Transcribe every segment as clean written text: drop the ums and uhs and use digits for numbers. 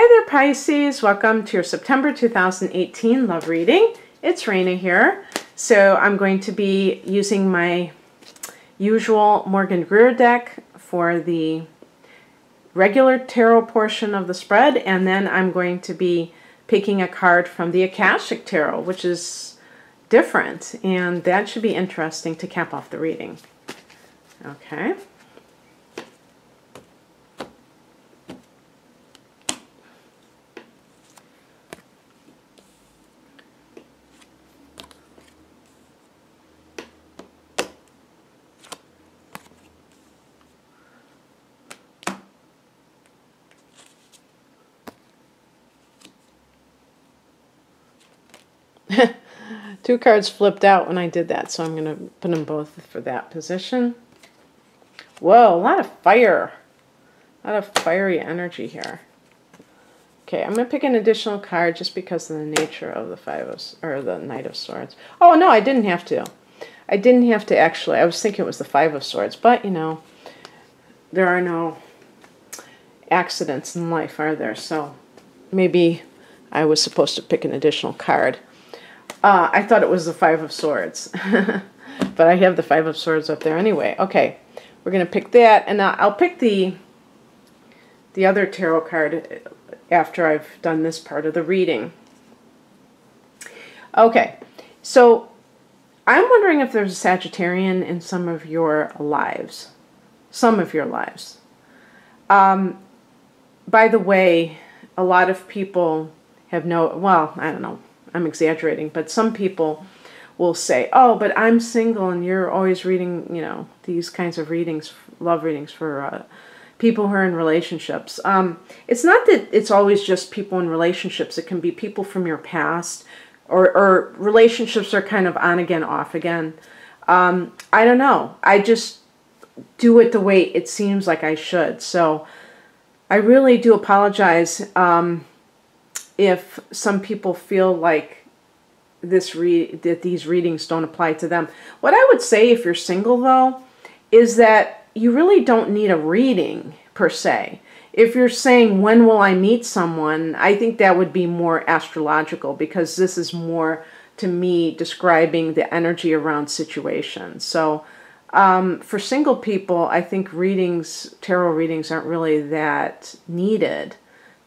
Hi there, Pisces. Welcome to your September 2018 love reading. It's Raina here. So I'm going to be using my usual Morgan Greer deck for the regular tarot portion of the spread, and then I'm going to be picking a card from the Akashic tarot, which is different, and that should be interesting to cap off the reading. Okay. Two cards flipped out when I did that, so I'm going to put them both for that position. Whoa, a lot of fire. A lot of fiery energy here. Okay, I'm going to pick an additional card just because of the nature of the Knight of Swords. Oh, no, I didn't have to. I didn't have to actually. I was thinking it was the Five of Swords, but, you know, there are no accidents in life, are there? So maybe I was supposed to pick an additional card. I thought it was the Five of Swords, but I have the Five of Swords up there anyway. Okay, we're going to pick that, and I'll pick the other tarot card after I've done this part of the reading. Okay, so I'm wondering if there's a Sagittarian in some of your lives. Some of your lives. By the way, a lot of people have well, I don't know. I'm exaggerating, but some people will say, oh, but I'm single and you're always reading, you know, these kinds of readings, love readings for people who are in relationships. It's not that it's always just people in relationships. It can be people from your past, or relationships are kind of on again, off again. I don't know. I just do it the way it seems like I should. So I really do apologize if some people feel like that these readings don't apply to them. What I would say if you're single, though, is that you really don't need a reading, per se. If you're saying, when will I meet someone, I think that would be more astrological, because this is more, to me, describing the energy around situations. So for single people, I think tarot readings aren't really that needed.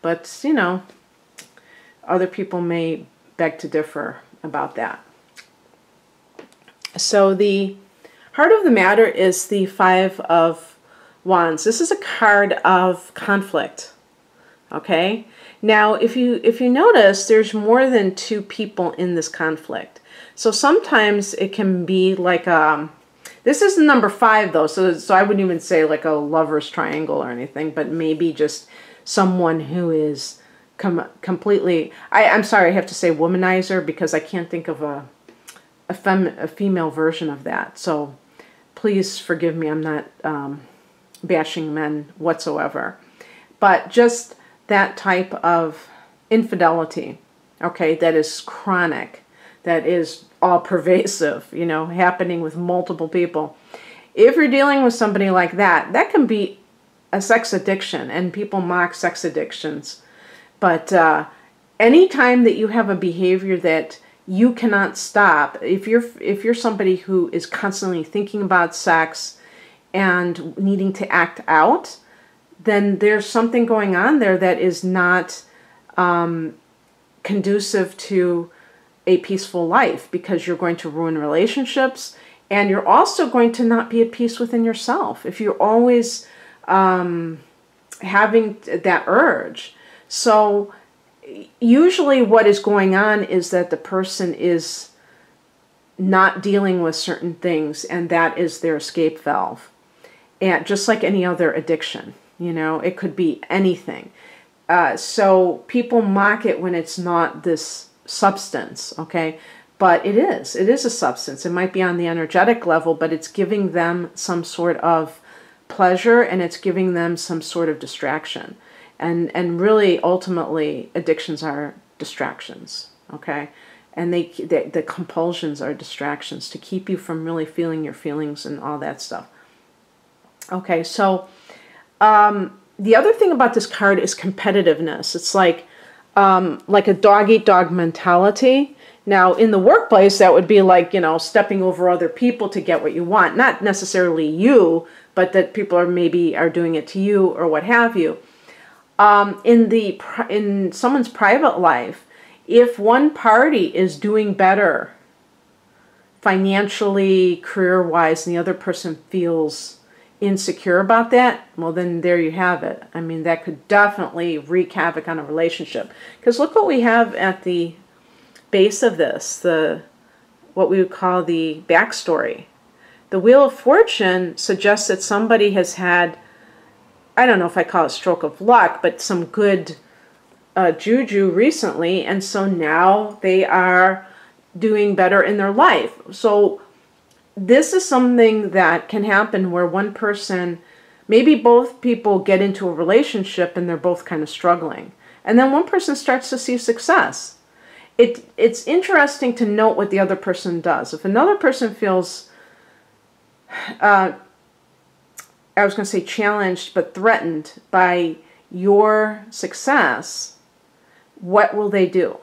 But, you know, other people may beg to differ about that. So the heart of the matter is the Five of Wands. This is a card of conflict. Okay? Now, if you notice, there's more than two people in this conflict. So sometimes it can be like this is the number 5 though, so I wouldn't even say like a lover's triangle or anything, but maybe just someone who is completely, I'm sorry, I have to say womanizer, because I can't think of a female version of that. So please forgive me, I'm not bashing men whatsoever. But just that type of infidelity, okay, that is chronic, that is all pervasive, you know, happening with multiple people. If you're dealing with somebody like that, that can be a sex addiction, and people mock sex addictions. But anytime that you have a behavior that you cannot stop, if you're somebody who is constantly thinking about sex and needing to act out, then there's something going on there that is not conducive to a peaceful life, because you're going to ruin relationships, and you're also going to not be at peace within yourself if you're always having that urge. So usually what is going on is that the person is not dealing with certain things, and that is their escape valve. And just like any other addiction, you know, it could be anything. So people mock it when it's not this substance, okay? But it is a substance. It might be on the energetic level, but it's giving them some sort of pleasure, and it's giving them some sort of distraction. And really, ultimately, addictions are distractions, okay? And the compulsions are distractions to keep you from really feeling your feelings and all that stuff. Okay, so the other thing about this card is competitiveness. It's like a dog-eat-dog mentality. Now, in the workplace, that would be like, you know, stepping over other people to get what you want. Not necessarily you, but that people are maybe are doing it to you or what have you. In someone's private life, if one party is doing better financially, career-wise, and the other person feels insecure about that, well, then there you have it. I mean, that could definitely wreak havoc on a relationship. Because look what we have at the base of this, what we would call the backstory. The Wheel of Fortune suggests that somebody has had, I don't know if I call it stroke of luck, but some good juju recently, and so now they are doing better in their life. So this is something that can happen where one person, maybe both people get into a relationship and they're both kind of struggling. And then one person starts to see success. It's interesting to note what the other person does. If another person feels, I was going to say challenged, but threatened by your success, what will they do?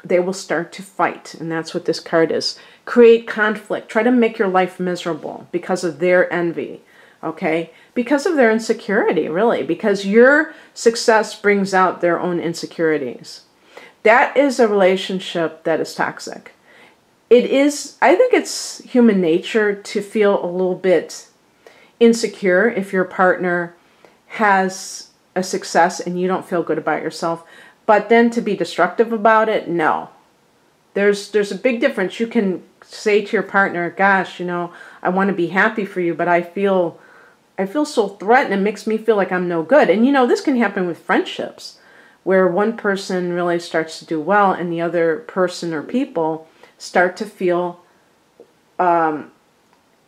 They will start to fight, and that's what this card is. Create conflict. Try to make your life miserable because of their envy, okay? Because of their insecurity, really, because your success brings out their own insecurities. That is a relationship that is toxic. It is, I think it's human nature to feel a little bit insecure if your partner has a success and you don't feel good about yourself. But then to be destructive about it, no. There's a big difference. You can say to your partner, gosh, you know, I want to be happy for you, but I feel so threatened. It makes me feel like I'm no good. And, you know, this can happen with friendships where one person really starts to do well and the other person or people start to feel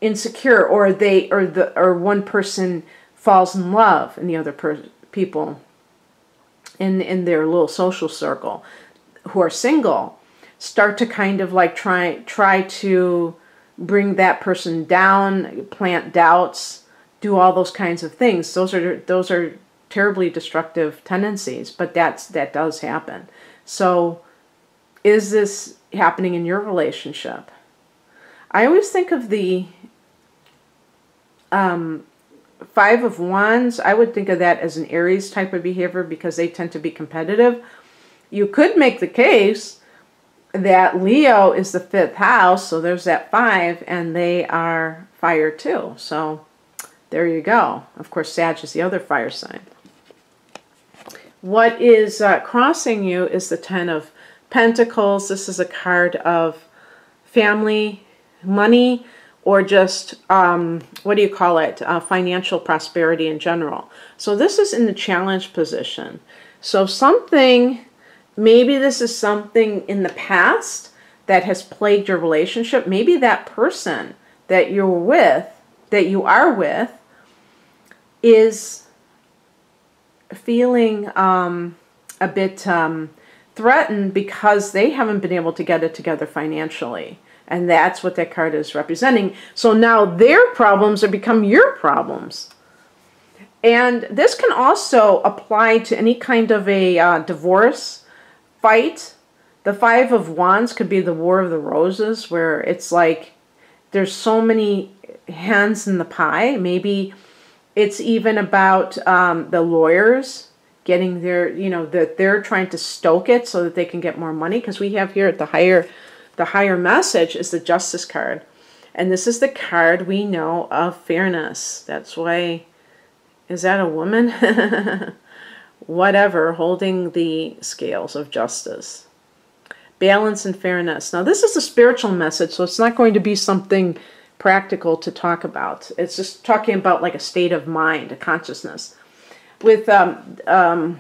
insecure, or one person falls in love and the other people in their little social circle who are single start to kind of like try to bring that person down, plant doubts, do all those kinds of things. Those are terribly destructive tendencies, but that does happen. So is this happening in your relationship? I always think of the Five of Wands. I would think of that as an Aries type of behavior because they tend to be competitive. You could make the case that Leo is the 5th house, so there's that 5, and they are fire too. So there you go. Of course, Sag is the other fire sign. What is crossing you is the 10 of Pentacles. This is a card of family, money, or just, what do you call it, financial prosperity in general. So this is in the challenge position. So something, maybe this is something in the past that has plagued your relationship. Maybe that person that you are with, is feeling a bit threatened because they haven't been able to get it together financially. And that's what that card is representing. So now their problems have become your problems. And this can also apply to any kind of a divorce fight. The 5 of Wands could be the War of the Roses, where it's like there's so many hands in the pie. Maybe it's even about the lawyers getting their, you know, that they're trying to stoke it so that they can get more money. Because we have here at the higher message is the Justice card. And this is the card we know of fairness. That's why, is that a woman? Whatever, holding the scales of justice. Balance and fairness. Now this is a spiritual message, so it's not going to be something practical to talk about. It's just talking about like a state of mind, a consciousness. With, or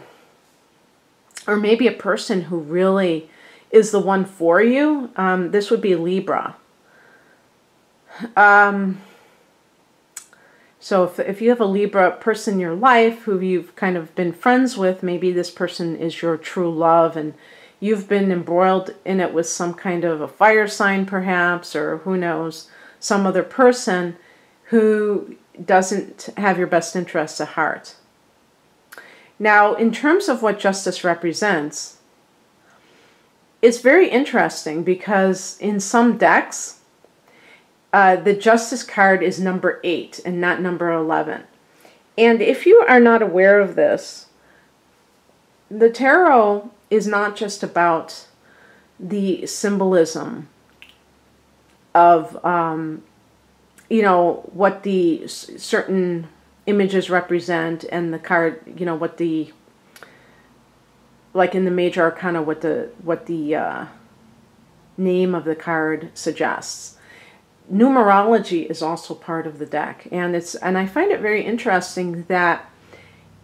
maybe a person who really is the one for you. This would be Libra. So if you have a Libra person in your life who you've kind of been friends with, maybe this person is your true love and you've been embroiled in it with some kind of a fire sign perhaps, or who knows, some other person who doesn't have your best interests at heart. Now, in terms of what justice represents, it's very interesting because in some decks, the justice card is number 8 and not number 11. And if you are not aware of this, the tarot is not just about the symbolism of, you know, what the certain images represent, and the card, you know, what the, like in the major arcana, what the name of the card suggests. Numerology is also part of the deck, and I find it very interesting that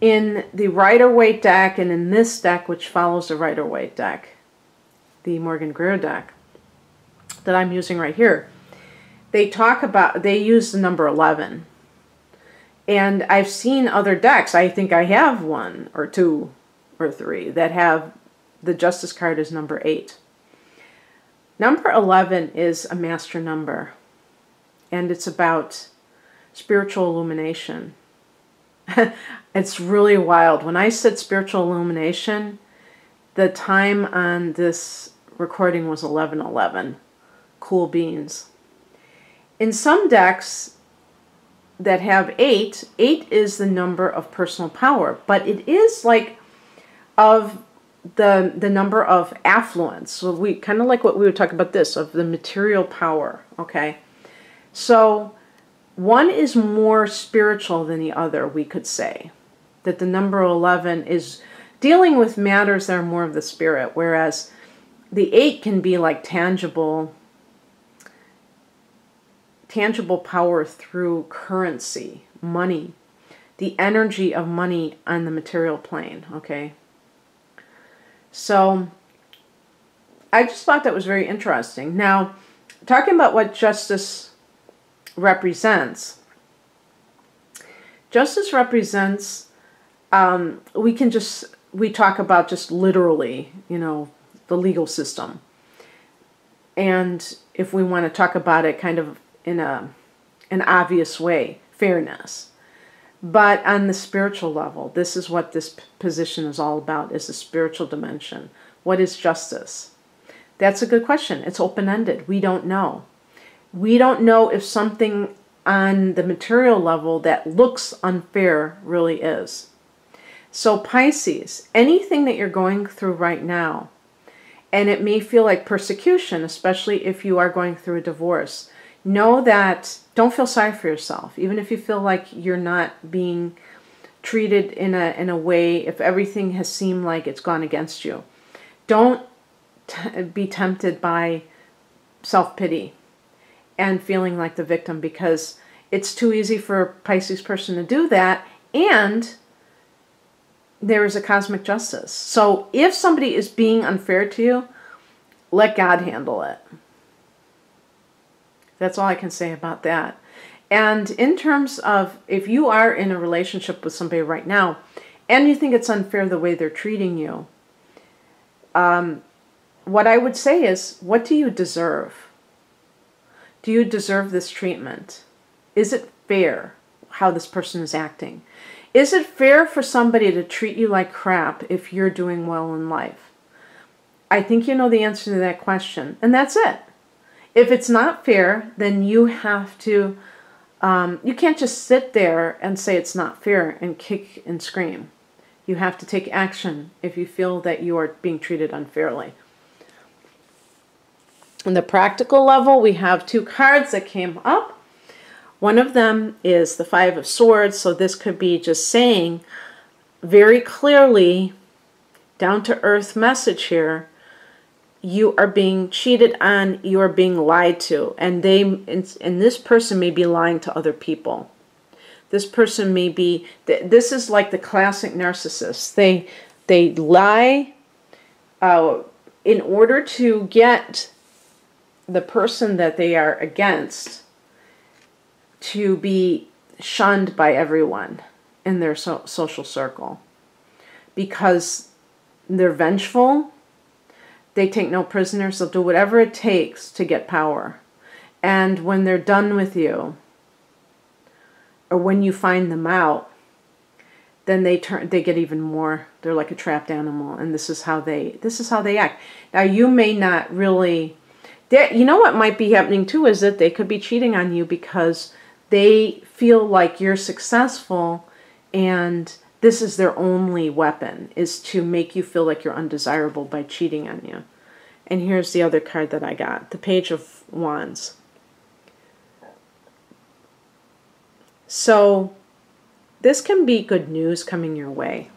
in the Rider-Waite deck and in this deck, which follows the Rider-Waite deck, the Morgan Greer deck that I'm using right here, they use the number 11. And I've seen other decks, I think I have 1 or 2 or 3, that have the justice card as number 8. Number 11 is a master number, and it's about spiritual illumination. It's really wild. When I said spiritual illumination, the time on this recording was 11:11. Cool beans. In some decks that have 8, 8 is the number of personal power, but it is like of the number of affluence. So we kind of like what we were talking about this, of the material power, okay? So one is more spiritual than the other, we could say. That the number 11 is dealing with matters that are more of the spirit, whereas the 8 can be like tangible power through currency, money, the energy of money on the material plane, okay? So I just thought that was very interesting. Now, talking about what justice represents. Justice represents, we talk about just literally, you know, the legal system. And if we want to talk about it kind of in an obvious way, fairness. But on the spiritual level, this is what this position is all about, is the spiritual dimension. What is justice? That's a good question. It's open-ended. We don't know. We don't know if something on the material level that looks unfair really is. So Pisces, anything that you're going through right now, and it may feel like persecution, especially if you are going through a divorce, know that, don't feel sorry for yourself, even if you feel like you're not being treated in a way, if everything has seemed like it's gone against you. Don't be tempted by self-pity and feeling like the victim, because it's too easy for a Pisces person to do that, and there is a cosmic justice. So if somebody is being unfair to you, let God handle it. That's all I can say about that. And in terms of, if you are in a relationship with somebody right now and you think it's unfair the way they're treating you, what I would say is, what do you deserve? Do you deserve this treatment? Is it fair how this person is acting? Is it fair for somebody to treat you like crap if you're doing well in life? I think you know the answer to that question, and that's it. If it's not fair, then you have to, you can't just sit there and say it's not fair and kick and scream. You have to take action if you feel that you are being treated unfairly. On the practical level, we have 2 cards that came up. One of them is the 5 of Swords, so this could be just saying very clearly, down-to-earth message here, you are being cheated on, you are being lied to, and this person may be lying to other people. This person may be, this is like the classic narcissist. They lie in order to get the person that they are against to be shunned by everyone in their social circle, because they're vengeful. They take no prisoners. They'll do whatever it takes to get power. And when they're done with you, or when you find them out, then they get even more. They're like a trapped animal, and this is how they act. Now, you may not really. You know what might be happening too is that they could be cheating on you because they feel like you're successful, and this is their only weapon, is to make you feel like you're undesirable by cheating on you. And here's the other card that I got, the Page of Wands. So this can be good news coming your way.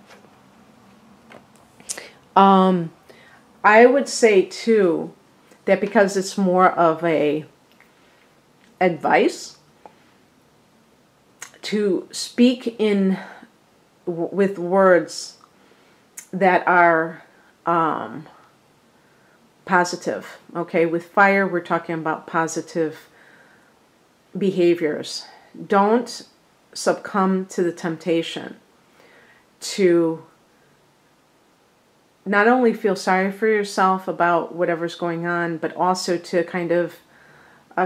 I would say too that because it's more of a advice to speak with words that are positive. Okay, with fire, we're talking about positive behaviors. Don't succumb to the temptation to not only feel sorry for yourself about whatever's going on, but also to kind of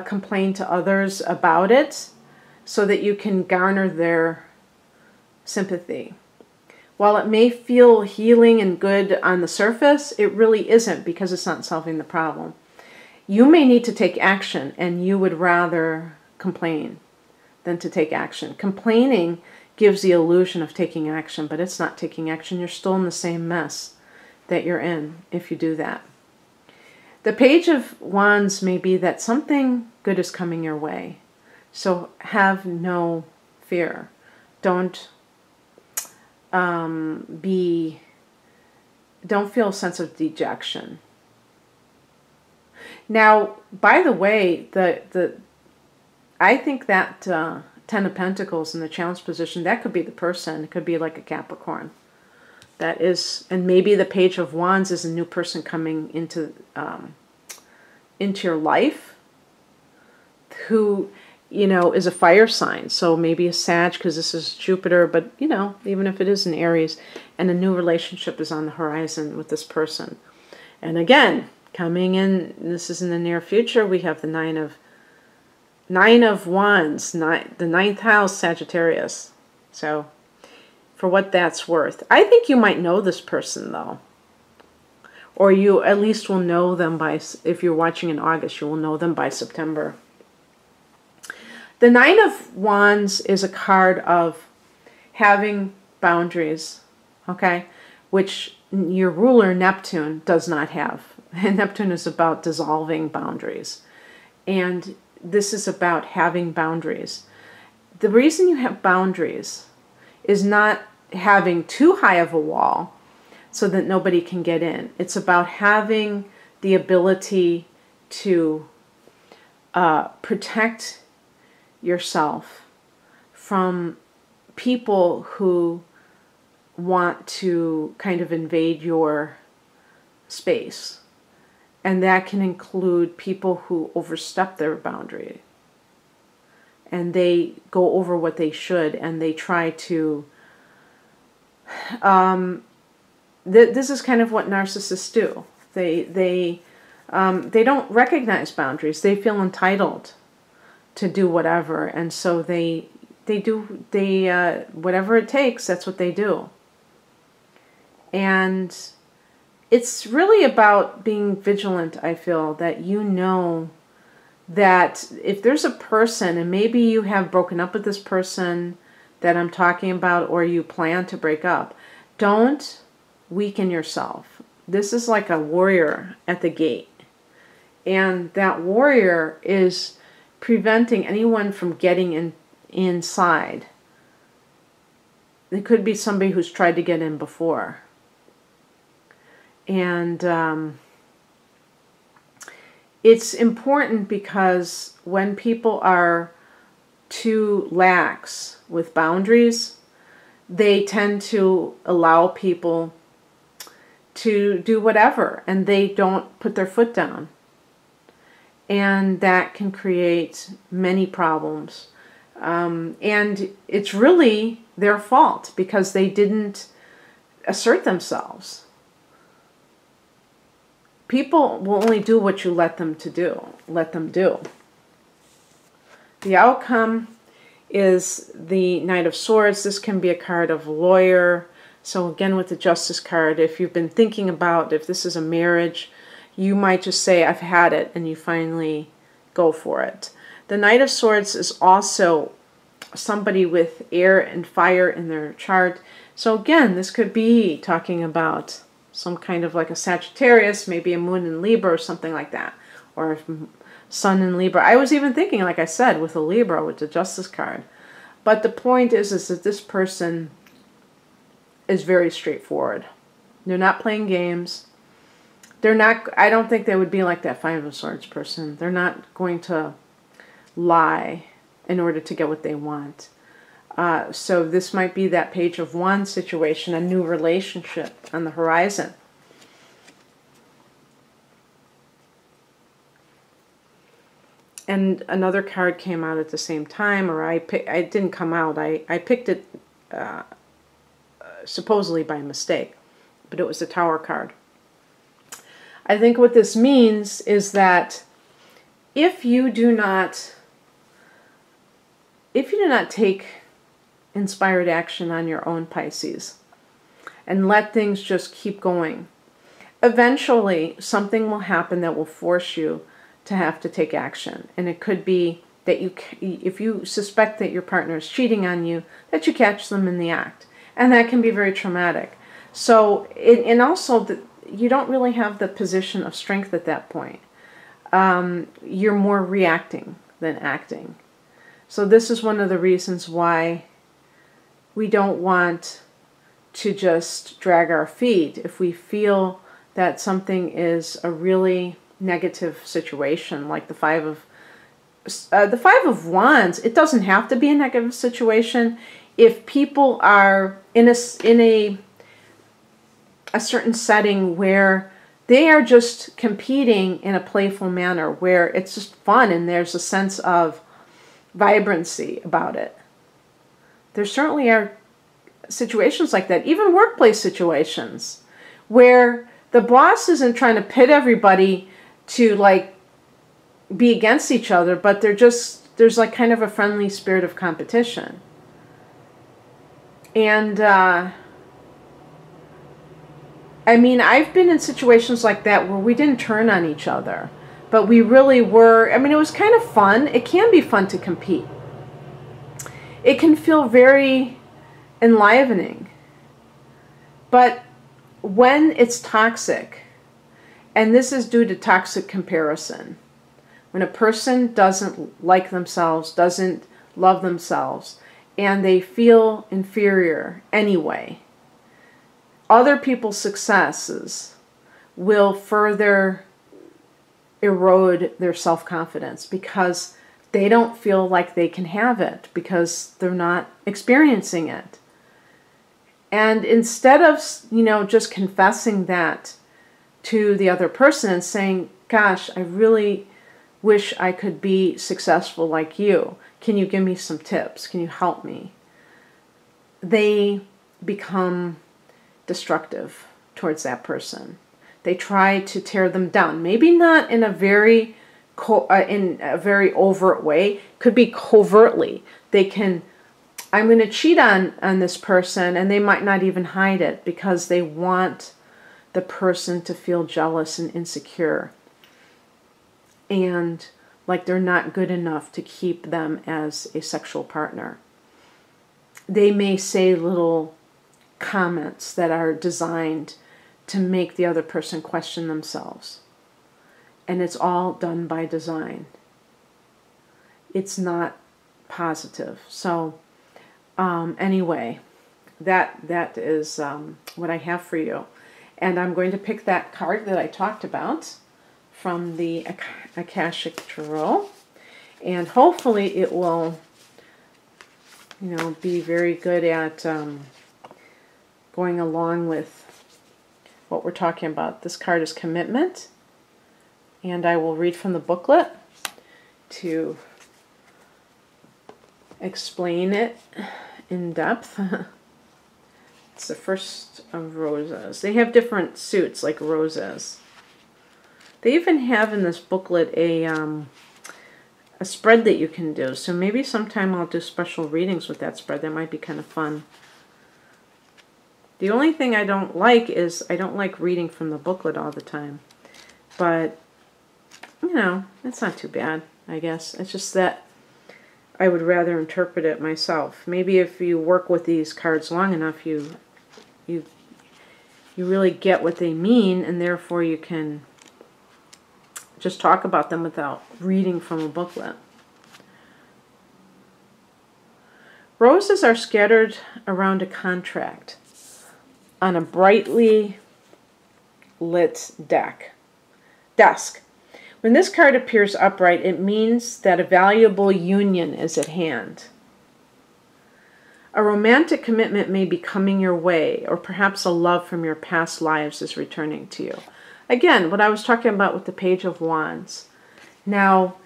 complain to others about it so that you can garner their sympathy. While it may feel healing and good on the surface, it really isn't, because it's not solving the problem. You may need to take action, and you would rather complain than to take action. Complaining gives the illusion of taking action, but it's not taking action. You're still in the same mess that you're in if you do that. The Page of Wands may be that something good is coming your way. So have no fear. Don't feel a sense of dejection. Now, by the way, I think that Ten of Pentacles in the Challenge position, that could be the person. It could be like a Capricorn. That is, and maybe the Page of Wands is a new person coming into your life who, is a fire sign. So maybe a Sag, because this is Jupiter, but, even if it is an Aries, and a new relationship is on the horizon with this person. And again, coming in, this is in the near future, we have the Nine of Wands, the 9th house, Sagittarius. So, for what that's worth. I think you might know this person, though. Or you at least will know them if you're watching in August, you will know them by September. The Nine of Wands is a card of having boundaries, okay? Which your ruler, Neptune, does not have. And Neptune is about dissolving boundaries. And this is about having boundaries. The reason you have boundaries is not having too high of a wall so that nobody can get in. It's about having the ability to protect yourself from people who want to kind of invade your space. And that can include people who overstep their boundary. And they go over what they should, and they try to... this is kind of what narcissists do. They don't recognize boundaries. They feel entitled to do whatever, and so they do whatever it takes. That's what they do. And it's really about being vigilant. I feel that that if there's a person, and maybe you have broken up with this person that I'm talking about, or you plan to break up, don't weaken yourself. This is like a warrior at the gate. And that warrior is preventing anyone from getting inside. It could be somebody who's tried to get in before. And it's important because when people are too lax with boundaries, they tend to allow people to do whatever, and they don't put their foot down. And that can create many problems. And it's really their fault because they didn't assert themselves. People will only do what you let them do. The outcome is the Knight of Swords. This can be a card of lawyer. So again, with the Justice card, if you've been thinking about if this is a marriage, you might just say, I've had it, and you finally go for it. The Knight of Swords is also somebody with air and fire in their chart. So again, this could be talking about some kind of like a Sagittarius, maybe a moon in Libra or something like that, or sun in Libra. I was even thinking, like I said, with a Libra, with the Justice card. But the point is that this person is very straightforward. They're not playing games. They're not, I don't think they would be like that Five of Swords person. They're not going to lie in order to get what they want. So this might be that Page of Wands situation, a new relationship on the horizon. And another card came out at the same time, or it didn't come out. I picked it supposedly by mistake, but it was the Tower card. I think what this means is that if you do not take inspired action on your own, Pisces, and let things just keep going, eventually something will happen that will force you to have to take action. And it could be that if you suspect that your partner is cheating on you, that you catch them in the act. And that can be very traumatic. So, and also, you don't really have the position of strength at that point. You're more reacting than acting. So this is one of the reasons why we don't want to just drag our feet. If we feel that something is a really negative situation, like the Five of Wands, it doesn't have to be a negative situation. If people are in a certain setting where they are just competing in a playful manner, where it's just fun and there's a sense of vibrancy about it. There certainly are situations like that, even workplace situations, where the boss isn't trying to pit everybody to like be against each other, but there's like kind of a friendly spirit of competition. And I mean, I've been in situations like that where we didn't turn on each other, but we really were. I mean, it was kind of fun. It can be fun to compete. It can feel very enlivening. But when it's toxic, and this is due to toxic comparison, when a person doesn't like themselves, doesn't love themselves, and they feel inferior anyway, other people's successes will further erode their self-confidence because they don't feel like they can have it because they're not experiencing it. And instead of, just confessing that to the other person and saying, gosh, I really wish I could be successful like you. Can you give me some tips? Can you help me? They become destructive towards that person. They try to tear them down. Maybe not in a very overt way. Could be covertly. I'm going to cheat on this person, and they might not even hide it because they want the person to feel jealous and insecure and like they're not good enough to keep them as a sexual partner. They may say little comments that are designed to make the other person question themselves. And it's all done by design. It's not positive. So anyway, that is what I have for you. And I'm going to pick that card that I talked about from the Akashic Tarot. And hopefully it will, be very good at going along with what we're talking about. This card is Commitment. And I will read from the booklet to explain it in depth. It's the First of Roses. They have different suits like roses. They even have in this booklet a a spread that you can do. So maybe sometime I'll do special readings with that spread. That might be kind of fun. The only thing I don't like is I don't like reading from the booklet all the time. But, you know, it's not too bad, I guess. It's just that I would rather interpret it myself. Maybe if you work with these cards long enough, you really get what they mean, and therefore you can just talk about them without reading from a booklet. Roses are scattered around a contract on a brightly lit desk. When this card appears upright, it means that a valuable union is at hand. A romantic commitment may be coming your way, or perhaps a love from your past lives is returning to you. Again, what I was talking about with the Page of Wands. Now,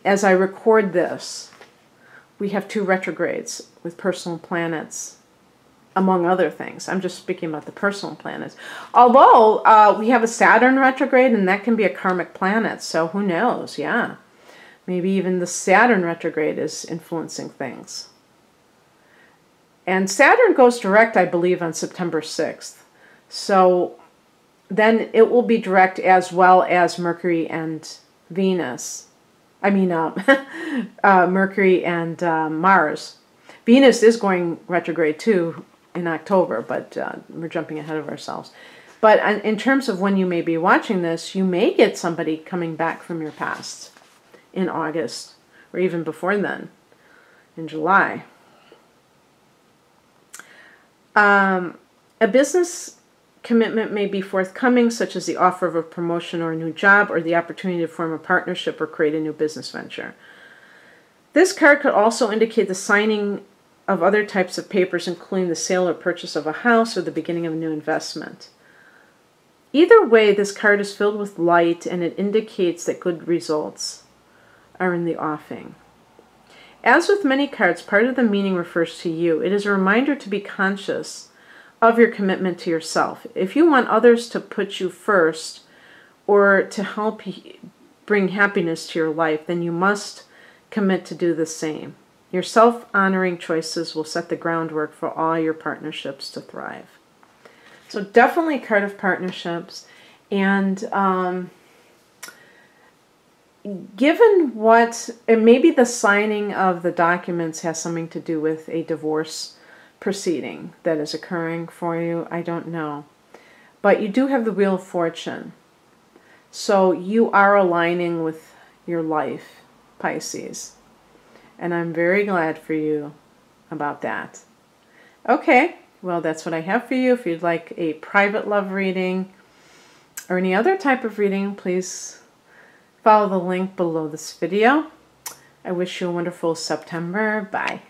as I record this, we have 2 retrogrades with personal planets, among other things. I'm just speaking about the personal planets. Although, we have a Saturn retrograde, and that can be a karmic planet, so who knows, yeah. Maybe even the Saturn retrograde is influencing things. And Saturn goes direct, I believe, on September 6th. So then it will be direct as well as Mercury and Venus. I mean, Mercury and Mars. Venus is going retrograde too in October, but we're jumping ahead of ourselves. But in terms of when you may be watching this, you may get somebody coming back from your past in August, or even before then, in July. A business commitment may be forthcoming, such as the offer of a promotion or a new job, or the opportunity to form a partnership or create a new business venture. This card could also indicate the signing of other types of papers, including the sale or purchase of a house or the beginning of a new investment. Either way, this card is filled with light, and it indicates that good results are in the offing. As with many cards, part of the meaning refers to you. It is a reminder to be conscious of your commitment to yourself. If you want others to put you first or to help bring happiness to your life, then you must commit to do the same. Your self-honoring choices will set the groundwork for all your partnerships to thrive. So definitely a card of partnerships. And given what, and maybe the signing of the documents has something to do with a divorce proceeding that is occurring for you, I don't know. But you do have the Wheel of Fortune. So you are aligning with your life, Pisces. And I'm very glad for you about that. Okay, well, that's what I have for you. If you'd like a private love reading or any other type of reading, please follow the link below this video. I wish you a wonderful September. Bye.